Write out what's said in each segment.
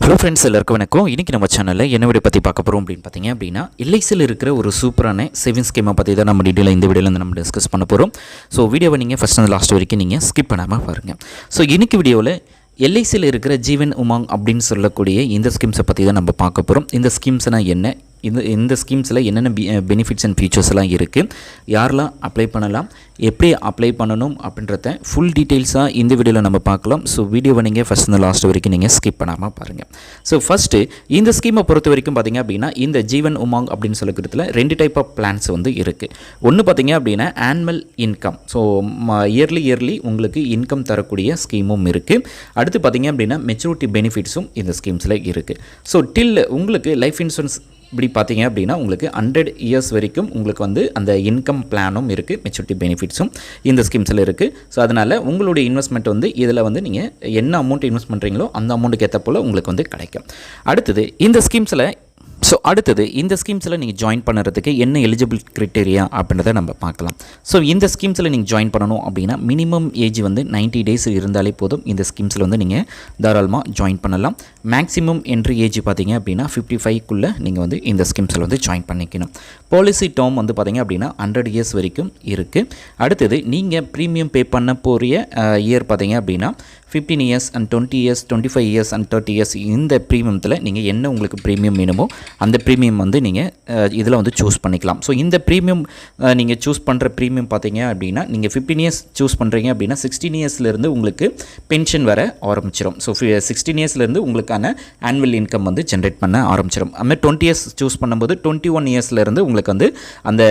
Hello friends, எல்லாருக்கும் வணக்கம். இன்றைக்கி நம்ம சேனலில் என்ன வீடியோ பற்றி பார்க்க போகிறோம் அப்படின்னு பார்த்தீங்க அப்படின்னா, எல்ஐசியில் இருக்கிற ஒரு சூப்பரான சேவிங்ஸ் ஸ்கீமை பற்றி தான் நம்ம டீட்டெயிலாக இந்த வீடியோவில் நம்ம டிஸ்கஸ் பண்ண போகிறோம். ஸோ வீடியோவை நீங்கள் ஃபஸ்ட் அண்ட் லாஸ்ட் வரைக்கும் நீங்கள் ஸ்கிப் பண்ணாமல் பாருங்கள். ஸோ இன்றைக்கி வீடியோவில் எல்ஐசியில் இருக்கிற ஜீவன் உமாங் அப்படின்னு சொல்லக்கூடிய இந்த ஸ்கீம்ஸை பற்றி தான் நம்ம பார்க்க போகிறோம். இந்த ஸ்கீம்ஸ்னால் என்ன, இந்த ஸ்கீம்ஸில் என்னென்ன பெனிஃபிட்ஸ் அண்ட் ஃபீச்சர்ஸ் எல்லாம் இருக்குது, யாரெல்லாம் அப்ளை பண்ணலாம், எப்படி அப்ளை பண்ணணும் அப்படின்றத ஃபுல் டீட்டெயில்ஸாக இந்த வீடியோவில் நம்ம பார்க்கலாம். ஸோ வீடியோவை நீங்கள் ஃபஸ்ட் இந்த லாஸ்ட் வரைக்கும் நீங்கள் ஸ்கிப் பண்ணாமல் பாருங்கள். ஸோ ஃபஸ்ட்டு இந்த ஸ்கீமை பொறுத்த வரைக்கும் பார்த்திங்க அப்படின்னா, இந்த ஜீவன் உமாங் அப்படின்னு சொல்லக்கிறதுல 2 டைப் ஆஃப் பிளான்ஸ் வந்து இருக்குது. ஒன்று பார்த்திங்க அப்படின்னா ஆனுவல் இன்கம், ஸோ இயர்லி உங்களுக்கு இன்கம் தரக்கூடிய ஸ்கீமும் இருக்குது. அடுத்து பார்த்திங்க அப்படின்னா மெச்சூரிட்டி பெனிஃபிட்ஸும் இந்த ஸ்கீம்ஸில் இருக்குது. ஸோ உங்களுக்கு லைஃப் இன்சூரன்ஸ் இப்படி பார்த்தீங்க அப்படின்னா உங்களுக்கு 100 இயர்ஸ் வரைக்கும் உங்களுக்கு வந்து அந்த இன்கம் பிளானும் இருக்குது, மெச்சூரிட்டி பெனிஃபிட்ஸும் இந்த ஸ்கீம்ஸில் இருக்குது. ஸோ அதனால் உங்களுடைய இன்வெஸ்ட்மெண்ட் வந்து இதில் வந்து நீங்கள் என்ன அமௌண்ட் இன்வெஸ்ட் பண்ணுறீங்களோ அந்த அமௌண்ட்டுக்கு ஏற்ற போல் உங்களுக்கு வந்து கிடைக்கும். அடுத்தது இந்த ஸ்கீம்ஸில் நீங்கள் ஜாயின் பண்ணுறதுக்கு என்ன எலிஜிபிள் க்ரைட்டீரியா அப்படின்றத நம்ம பார்க்கலாம். ஸோ இந்த ஸ்கீம்ஸில் நீங்கள் ஜாயின் பண்ணணும் அப்படின்னா மினிமம் ஏஜ் வந்து 90 டேஸ் இருந்தாலே போதும். இந்த ஸ்கீம்ஸில் வந்து நீங்கள் தாராளமாக ஜாயின் பண்ணலாம். மேக்ஸிமம் என்ட்ரி ஏஜ் பார்த்தீங்க அப்படின்னா 55க்குள்ளே நீங்கள் வந்து இந்த ஸ்கீம்ஸில் வந்து ஜாயின் பண்ணிக்கணும். பாலிசி டேர்ம் வந்து பார்த்தீங்க அப்படின்னா 100 இயர்ஸ் வரைக்கும் இருக்குது. அடுத்தது நீங்கள் ப்ரீமியம் பே பண்ண போகிற இயர் பார்த்தீங்க அப்படின்னா 15 years and 20 years 25 years and 30 years. இந்த ப்ரீமியத்தில் நீங்கள் என்ன உங்களுக்கு ப்ரீமியம் வேணுமோ அந்த ப்ரீமியம் வந்து நீங்கள் இதில் வந்து சூஸ் பண்ணிக்கலாம். ஸோ இந்த ப்ரீமியம் நீங்கள் சூஸ் பண்ணுற ப்ரீமியம் பார்த்தீங்க அப்படின்னா, நீங்கள் 15 இயர்ஸ் சூஸ் பண்ணுறீங்க அப்படின்னா 16 இயர்ஸ்லேருந்து உங்களுக்கு பென்ஷன் வர ஆரம்பிச்சிடும். ஸோ 16 இயர்ஸ்லேருந்து உங்களுக்கான ஆனுவல் இன்கம் வந்து ஜென்ரேட் பண்ண ஆரம்பிச்சிடும். அதுமாதிரி 20 இயர்ஸ் சூஸ் பண்ணும்போது 21 இயர்ஸ்லேருந்து உங்களுக்கு வந்து அந்த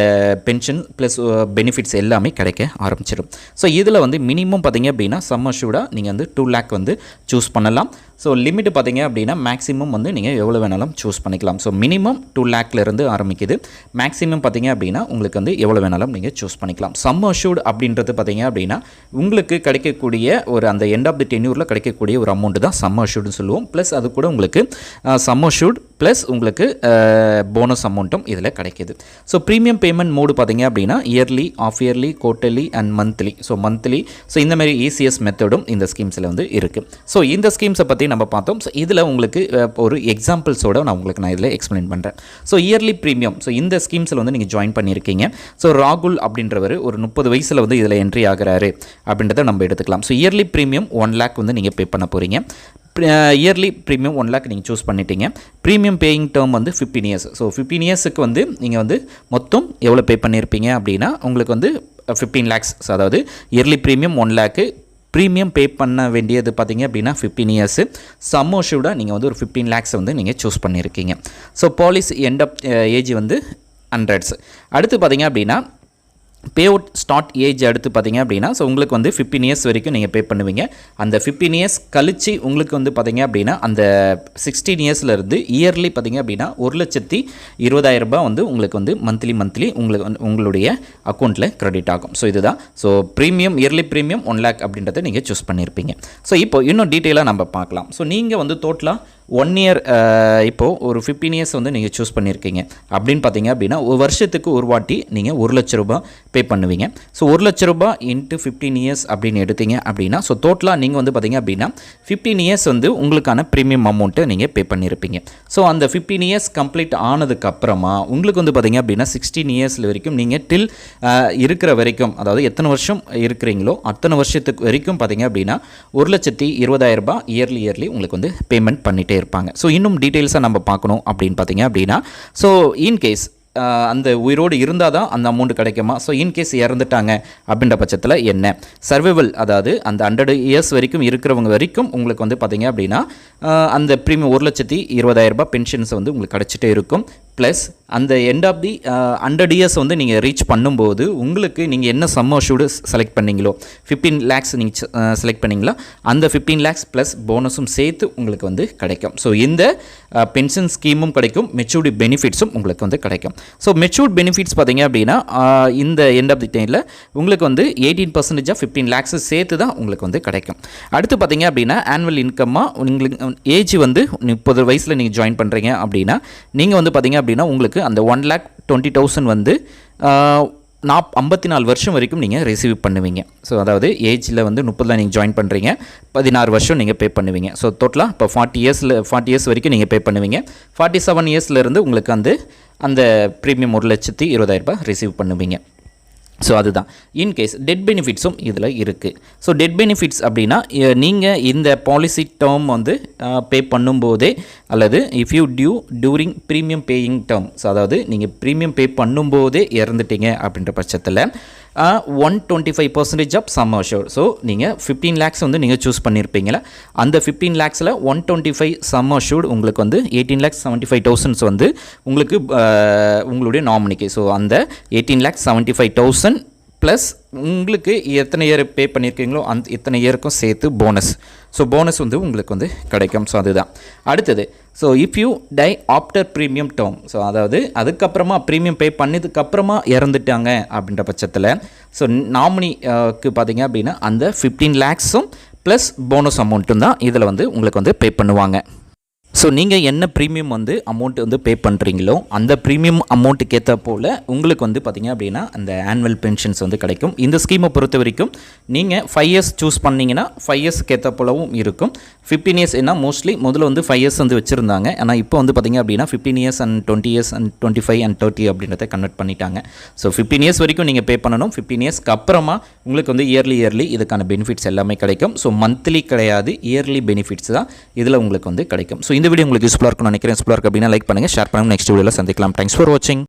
பென்ஷன் ப்ளஸ் பெனிஃபிட்ஸ் எல்லாமே கிடைக்க ஆரம்பிச்சிடும். ஸோ இதில் வந்து மினிமம் பார்த்தீங்க அப்படின்னா சம் அஷ்யூர்டாக நீங்கள் வந்து 2 lakh வந்து சூஸ் பண்ணலாம். ஸோ லிமிட் பார்த்தீங்க அப்படின்னா மேக்ஸிமம் வந்து நீங்கள் எவ்வளோ வேணாலும் சூஸ் பண்ணிக்கலாம். ஸோ மினிமம் 2 lakhலேருந்து ஆரம்பிக்குது. மேக்ஸிமம் பார்த்தீங்க அப்படின்னா உங்களுக்கு வந்து எவ்வளோ வேணாலும் நீங்கள் சூஸ் பண்ணிக்கலாம். சம் அஷ்யூர்டு அப்படின்றது பார்த்தீங்க அப்படின்னா உங்களுக்கு கிடைக்கக்கூடிய ஒரு அந்த எண்ட் ஆஃப் தி டென்யூரில் கிடைக்கக்கூடிய ஒரு அமௌண்ட் தான் சம் அஷ்யூர்டுன்னு சொல்லுவோம். ப்ளஸ் அது கூட உங்களுக்கு சம் அஷ்யூர்டு ப்ளஸ் உங்களுக்கு போனஸ் அமௌண்ட்டும் இதில் கிடைக்கிது. ஸோ ப்ரீமியம் பேமெண்ட் மோடு பார்த்தீங்க அப்படின்னா yearly, half yearly, quarterly and monthly. So monthly, so இந்த மாதிரி ECS மெத்தடும் இந்த ஸ்கீம்ஸில் வந்து இருக்குது. ஸோ இந்த ஸ்கீம்ஸை பற்றி நம்ம பார்த்தோம். ஸோ இதில் உங்களுக்கு ஒரு எக்ஸாம்பிள்ஸோடு நான் இதில் எக்ஸ்பிளைன் பண்ணுறேன். ஸோ இயர்லி ப்ரீமியம், ஸோ இந்த ஸ்கீம்ஸில் வந்து நீங்கள் ஜாயின் பண்ணியிருக்கீங்க. ஸோ ராகுல் அப்படின்றவர் ஒரு 30 வயசில் வந்து இதில் என்ட்ரி ஆகிறாரு அப்படின்றத நம்ம எடுத்துக்கலாம். ஸோ இயர்லி ப்ரீமியம் 1 lakh வந்து நீங்கள் பே பண்ண போகிறீங்க. இயர்லி ப்ரீமியம் 1 lakh நீங்கள் சூஸ் பண்ணிட்டீங்க. ப்ரீமியம் பேயிங் டேர்ம் வந்து 15 இயர்ஸ். ஸோ 15 இயர்ஸுக்கு வந்து நீங்கள் வந்து மொத்தம் எவ்வளோ பே பண்ணியிருப்பீங்க அப்படின்னா உங்களுக்கு வந்து 15 lakhs. ஸோ அதாவது yearly premium 1 lakh, premium pay பண்ண வேண்டியது பார்த்தீங்க அப்படின்னா 15 இயர்ஸு. சம் அஷ்யூர்டாக நீங்கள் வந்து ஒரு 15 lakhs வந்து நீங்கள் சூஸ் பண்ணியிருக்கீங்க. So policy end of age வந்து 100s. அடுத்து பார்த்தீங்க அப்படின்னா பே அவுட் ஸ்டார்ட் ஏஜ் அடுத்து பார்த்தீங்க அப்படின்னா ஸோ உங்களுக்கு வந்து 15 இயர்ஸ் வரைக்கும் நீங்கள் பே பண்ணுவீங்க. அந்த 15 இயர்ஸ் கழிச்சு உங்களுக்கு வந்து பார்த்தீங்க அப்படின்னா அந்த 16 இயர்ஸ்லேருந்து இயர்லி பார்த்தீங்க அப்படின்னா 1,20,000 ரூபாய் வந்து உங்களுக்கு வந்து மந்த்லி உங்களுடைய அக்கௌண்ட்டில் கிரெடிட் ஆகும். ஸோ இதுதான். So premium yearly premium 1 lakh அப்படின்றத நீங்கள் சூஸ் பண்ணியிருப்பீங்க. ஸோ இப்போ இன்னும் டீட்டெயிலாக நம்ம பார்க்கலாம். ஸோ நீங்கள் வந்து டோட்டலாக 1 year இப்போது ஒரு 15 இயர்ஸ் வந்து நீங்கள் சூஸ் பண்ணியிருக்கீங்க அப்படின்னு பார்த்தீங்க அப்படின்னா ஒரு வருஷத்துக்கு ஒரு வாட்டி நீங்கள் 1 லட்ச ரூபாய் பே பண்ணுவீங்க. ஸோ 1 லட்ச ரூபாய் இன்ட்டு 15 இயர்ஸ் அப்படின்னு எடுத்தீங்க அப்படின்னா ஸோ டோட்டலாக நீங்கள் வந்து பார்த்தீங்க அப்படின்னா 15 இயர்ஸ் வந்து உங்களுக்கான ப்ரீமியம் அமௌண்ட்டை நீங்கள் பே பண்ணியிருப்பீங்க. ஸோ அந்த 15 இயர்ஸ் கம்ப்ளீட் ஆனதுக்கப்புறமா உங்களுக்கு வந்து பார்த்தீங்க அப்படின்னா 16 இயர்ஸில் வரைக்கும் நீங்கள் டில் இருக்கிற வரைக்கும், அதாவது எத்தனை வருஷம் இருக்கிறீங்களோ அத்தனை வருஷத்துக்கு வரைக்கும் பார்த்தீங்க அப்படின்னா 1,20,000 ரூபாய் இயர்லி உங்களுக்கு வந்து பேமெண்ட் பண்ணிகிட்டே இருப்பாங்க. ஸோ இன்னும் டீட்டெயில்ஸாக நம்ம பார்க்கணும் அப்படின்னு பார்த்தீங்க அப்படின்னா ஸோ இன்கேஸ் அந்த உயிரோடு இருந்தால் தான் அந்த அமௌண்ட் கிடைக்குமா, ஸோ இன்கேஸ் இறந்துட்டாங்க அப்படின்ற பட்சத்தில் என்ன சர்வைவல், அதாவது அந்த 100 இயர்ஸ் வரைக்கும் இருக்கிறவங்க வரைக்கும் உங்களுக்கு வந்து பார்த்தீங்க அப்படின்னா அந்த ப்ரீமியம் 1,20,000 ரூபாய் பென்ஷன்ஸ் வந்து உங்களுக்கு கிடச்சிட்டே இருக்கும். ப்ளஸ் அந்த எண்ட் ஆஃப் தி 100 இயர்ஸ் வந்து நீங்கள் ரீச் பண்ணும்போது உங்களுக்கு நீங்கள் என்ன சம் அஷ்யூர்டு செலக்ட் பண்ணிங்களோ 15 lakhs நீங்கள் செலக்ட் பண்ணிங்களா அந்த 15 lakhs ப்ளஸ் போனஸும் சேர்த்து உங்களுக்கு வந்து கிடைக்கும். ஸோ இந்த பென்ஷன் ஸ்கீமும் கிடைக்கும், மெச்சூரிட்டி பெனிஃபிட்ஸும் உங்களுக்கு வந்து கிடைக்கும். ஸோ மெச்சூர்ட் பெனிஃபிட்ஸ் பார்த்தீங்க அப்படின்னா இந்த எண்ட் ஆஃப் தி டைமில் உங்களுக்கு வந்து 18% ஆஃப் 15 lakhs சேர்த்து தான் உங்களுக்கு வந்து கிடைக்கும். அடுத்து பார்த்தீங்க அப்படின்னா ஆனுவல் இன்கம்மாக உங்களுக்கு ஏஜ் வந்து 30 வயசில் நீங்கள் ஜாயின் பண்ணுறீங்க அப்படின்னா நீங்கள் வந்து பார்த்தீங்க அப்படின்னா உங்களுக்கு அந்த 1,20,000 வந்து 54 வருஷம் வரைக்கும் நீங்கள் ரிசீவ் பண்ணுவீங்க. ஸோ அதாவது ஏஜில் வந்து 30 நீங்கள் ஜாயின் பண்ணுறீங்க, 16 வருஷம் நீங்கள் பே பண்ணுவீங்க. ஸோ டோட்டலாக இப்போ 40 இயர்ஸ் வரைக்கும் நீங்கள் பே பண்ணுவீங்க. 47 இயர்ஸ்லேருந்து உங்களுக்கு அந்த ப்ரீமியம் 1,20,000 ரிசீவ் பண்ணுவீங்க. ஸோ அதுதான். இன்கேஸ் டெட் பெனிஃபிட்ஸும் இதில் இருக்குது. ஸோ டெட் பெனிஃபிட்ஸ் அப்படின்னா நீங்கள் இந்த பாலிசி டேர்ம் வந்து பே பண்ணும்போதே அல்லது if you during premium paying term, so அதாவது நீங்கள் ப்ரீமியம் பே பண்ணும்போதே இறந்துட்டீங்க அப்படின்ற பட்சத்தில் 125% ஆஃப் சம் அஷ்யூர்ட். ஸோ நீங்கள் 15 lakhs வந்து நீங்கள் சூஸ் பண்ணியிருப்பீங்களா, அந்த 15 lakhsல 125 சம் அஷ்யூர்ட் உங்களுக்கு வந்து 18,75,000 வந்து உங்களுக்கு உங்களுடைய நாமினிக்கு. ஸோ அந்த 18,75,000 ப்ளஸ் உங்களுக்கு எத்தனை இயர் பே பண்ணியிருக்கீங்களோ அந்த இத்தனை இயருக்கும் சேர்த்து போனஸ். ஸோ போனஸ் வந்து உங்களுக்கு வந்து கிடைக்கும். ஸோ அதுதான். அடுத்தது, so if you tie after premium term, so அதாவது அதுக்கப்புறமா ப்ரீமியம் பே பண்ணதுக்கப்புறமா இறந்துட்டாங்க அப்படின்ற பட்சத்தில் ஸோ நாமினிக்கு பார்த்தீங்க அப்படின்னா அந்த 15 lakhsம் ப்ளஸ் போனஸ் அமௌண்ட்டும் தான் இதில் வந்து உங்களுக்கு வந்து பே பண்ணுவாங்க. ஸோ நீங்கள் என்ன ப்ரீமியம் வந்து அமௌண்ட் வந்து பே பண்ணுறீங்களோ அந்த ப்ரீமியம் அமௌண்ட்டுக்கு ஏற்ற போல் உங்களுக்கு வந்து பார்த்திங்க அப்படின்னா அந்த ஆனுவல் பென்ஷன்ஸ் வந்து கிடைக்கும். இந்த ஸ்கீமை பொறுத்த வரைக்கும் நீங்கள் 5 years சூஸ் பண்ணிங்கன்னா 5 yearsக்கு ஏற்ற போலவும் இருக்கும். 15 years ஏன்னா மோஸ்ட்லி முதல்ல வந்து 5 years வந்து வச்சுருந்தாங்க. ஆனால் இப்போ வந்து பார்த்திங்க அப்படின்னா 15 years and 20 years and 25 and 30 அப்படின்றத கன்வெர்ட் பண்ணிட்டாங்க. ஸோ 15 years வரைக்கும் நீங்கள் பே பண்ணணும். 15 yearsக்கு அப்புறமா உங்களுக்கு வந்து இயர்லி இதுக்கான பெனிஃபிட்ஸ் எல்லாமே கிடைக்கும். ஸோ மந்த்லி கிடையாது, இயர்லி பெனிஃபிட்ஸ் தான் இதில் உங்களுக்கு வந்து கிடைக்கும். ஸோ இந்த வீடியோ உங்களுக்கு யூஸ்ஃபுல்லாக இருக்கும்னு நினைக்கிறேன். யூஸ்ஃபுல்லாக இருக்குது அப்படின்னா லைக் பண்ணுங்கள், ஷேர் பண்ணுங்கள். நெக்ஸ்ட் வீடியோவில் சந்திக்கலாம். தேங்க்ஸ் ஃபார் வாட்சிங்.